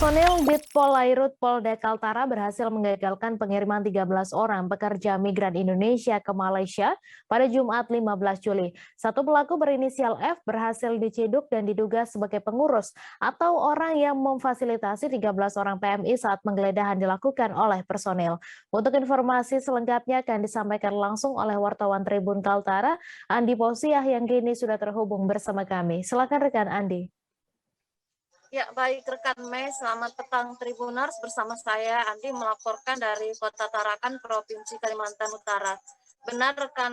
Personil Ditpolairut Polda Kaltara berhasil menggagalkan pengiriman 13 orang pekerja migran Indonesia ke Malaysia pada Jumat 15 Juli. Satu pelaku berinisial F berhasil diciduk dan diduga sebagai pengurus atau orang yang memfasilitasi 13 orang PMI saat penggeledahan dilakukan oleh personil. Untuk informasi selengkapnya akan disampaikan langsung oleh wartawan Tribun Kaltara, Andi Posiah yang kini sudah terhubung bersama kami. Silakan rekan Andi. Ya, baik rekan Mei, selamat petang Tribuners, bersama saya Andi melaporkan dari Kota Tarakan, Provinsi Kalimantan Utara. Benar rekan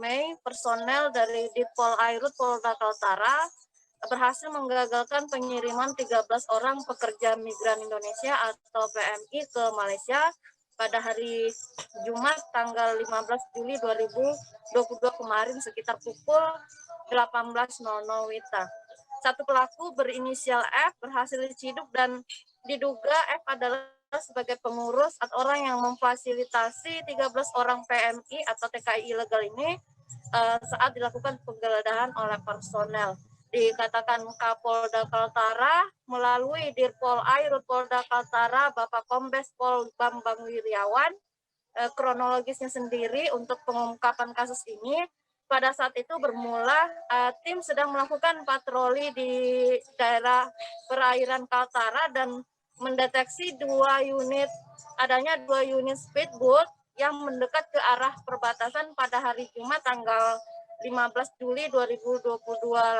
Mei, personel dari Ditpolairut Polda Kaltara berhasil menggagalkan pengiriman 13 orang pekerja migran Indonesia atau PMI ke Malaysia pada hari Jumat tanggal 15 Juli 2022 kemarin sekitar pukul 18.00 WITA. Satu pelaku berinisial F berhasil diciduk dan diduga F adalah sebagai pengurus atau orang yang memfasilitasi 13 orang PMI atau TKI ilegal ini saat dilakukan penggeledahan oleh personel. Dikatakan Kapolda Kaltara melalui Ditpolairut Polda Kaltara Bapak Kombes Pol Bambang Wiryawan, kronologisnya sendiri untuk pengungkapan kasus ini. Pada saat itu bermula tim sedang melakukan patroli di daerah perairan Kaltara dan mendeteksi adanya dua unit speedboat yang mendekat ke arah perbatasan pada hari Jumat tanggal 15 Juli 2022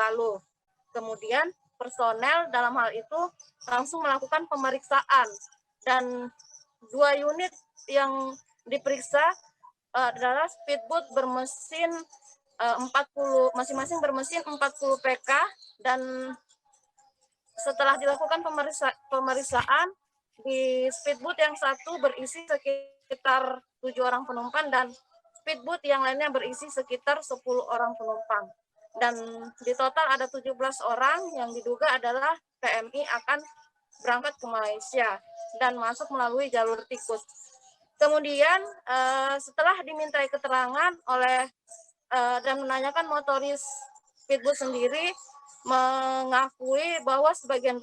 lalu. Kemudian personel dalam hal itu langsung melakukan pemeriksaan dan dua unit yang diperiksa adalah speedboat bermesin 40, masing-masing bermesin 40 PK, dan setelah dilakukan pemeriksaan di speedboat yang satu berisi sekitar 7 orang penumpang dan speedboat yang lainnya berisi sekitar 10 orang penumpang. Dan di total ada 17 orang yang diduga adalah PMI akan berangkat ke Malaysia dan masuk melalui jalur tikus. Kemudian setelah dimintai keterangan oleh dan menanyakan motoris speedboat sendiri, mengakui bahwa sebagian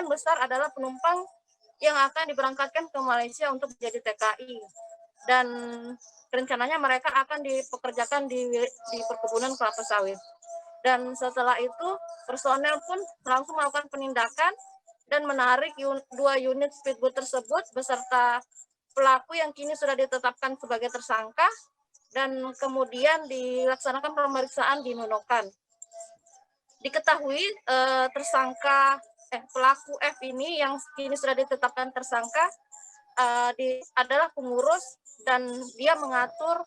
besar adalah penumpang yang akan diberangkatkan ke Malaysia untuk menjadi TKI, dan rencananya mereka akan dipekerjakan di perkebunan kelapa sawit. Dan setelah itu personel pun langsung melakukan penindakan dan menarik dua unit speedboat tersebut beserta pelaku yang kini sudah ditetapkan sebagai tersangka, dan kemudian dilaksanakan pemeriksaan di Nunukan. Diketahui pelaku F ini yang kini sudah ditetapkan tersangka adalah pengurus, dan dia mengatur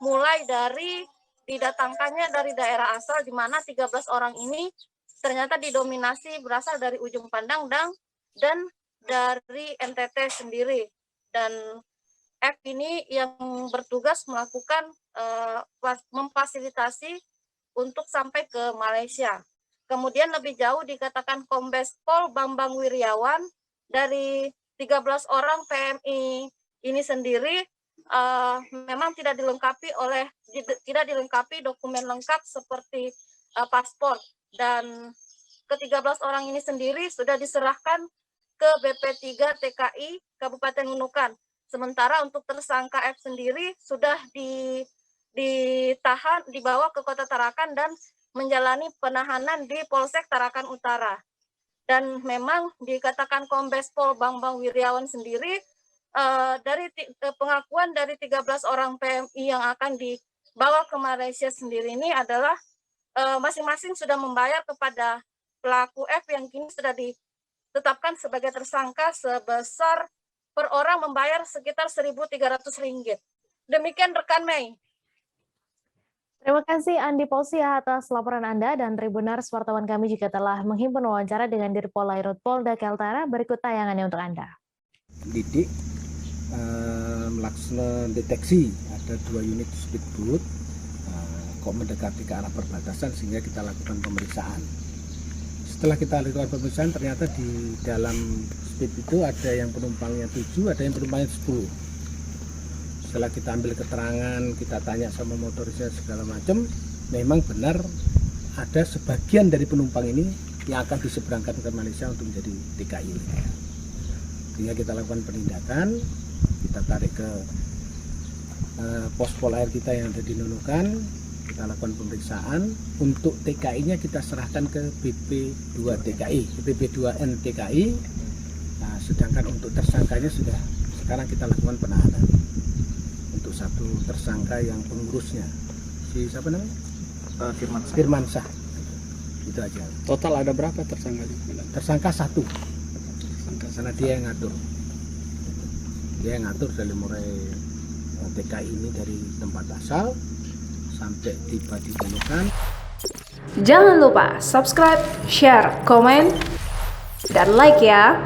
mulai dari didatangkannya dari daerah asal, di mana 13 orang ini ternyata didominasi berasal dari Ujung Pandang dan dari NTT sendiri. Dan F ini yang bertugas melakukan memfasilitasi untuk sampai ke Malaysia. Kemudian lebih jauh dikatakan Kombes Pol Bambang Wiryawan, dari 13 orang PMI ini sendiri memang tidak dilengkapi dokumen lengkap seperti paspor, dan ke-13 orang ini sendiri sudah diserahkan ke BP3 TKI Kabupaten Nunukan. Sementara untuk tersangka F sendiri sudah ditahan, dibawa ke Kota Tarakan dan menjalani penahanan di Polsek Tarakan Utara. Dan memang dikatakan Kombes Pol Bambang Wiryawan sendiri, dari pengakuan dari 13 orang PMI yang akan dibawa ke Malaysia sendiri ini adalah masing-masing sudah membayar kepada pelaku F yang kini sudah ditetapkan sebagai tersangka sebesar per orang membayar sekitar Rp1.300. Demikian rekan Mei. Terima kasih Andi Posiah atas laporan Anda, dan Tribuners, wartawan kami juga telah menghimpun wawancara dengan Ditpolairut Polda Kaltara. Berikut tayangannya untuk Anda. Didik melaksanakan deteksi ada dua unit speedboat kok mendekati ke arah perbatasan, sehingga kita lakukan pemeriksaan. Setelah kita lakukan pemeriksaan, ternyata di dalam speed itu ada yang penumpangnya 7, ada yang penumpangnya 10. Setelah kita ambil keterangan, kita tanya sama motorisnya segala macam, memang benar ada sebagian dari penumpang ini yang akan diseberangkan ke Malaysia untuk menjadi TKI ilegal. Sehingga kita lakukan penindakan, kita tarik ke pos pol air kita yang ada di Nunukan, kita lakukan pemeriksaan. Untuk TKI-nya kita serahkan ke BP2 TKI, BP2N TKI. Nah, sedangkan untuk tersangkanya sudah sekarang kita lakukan penahanan. Untuk satu tersangka yang pengurusnya, si siapa namanya? Firman Syah. Itu aja. Total ada berapa tersangka? Tersangka satu, karena dia yang ngatur. Dia yang ngatur dari mulai TKI ini dari tempat asal sampai tiba di Nunukan. Jangan lupa subscribe, share, komen, dan like ya.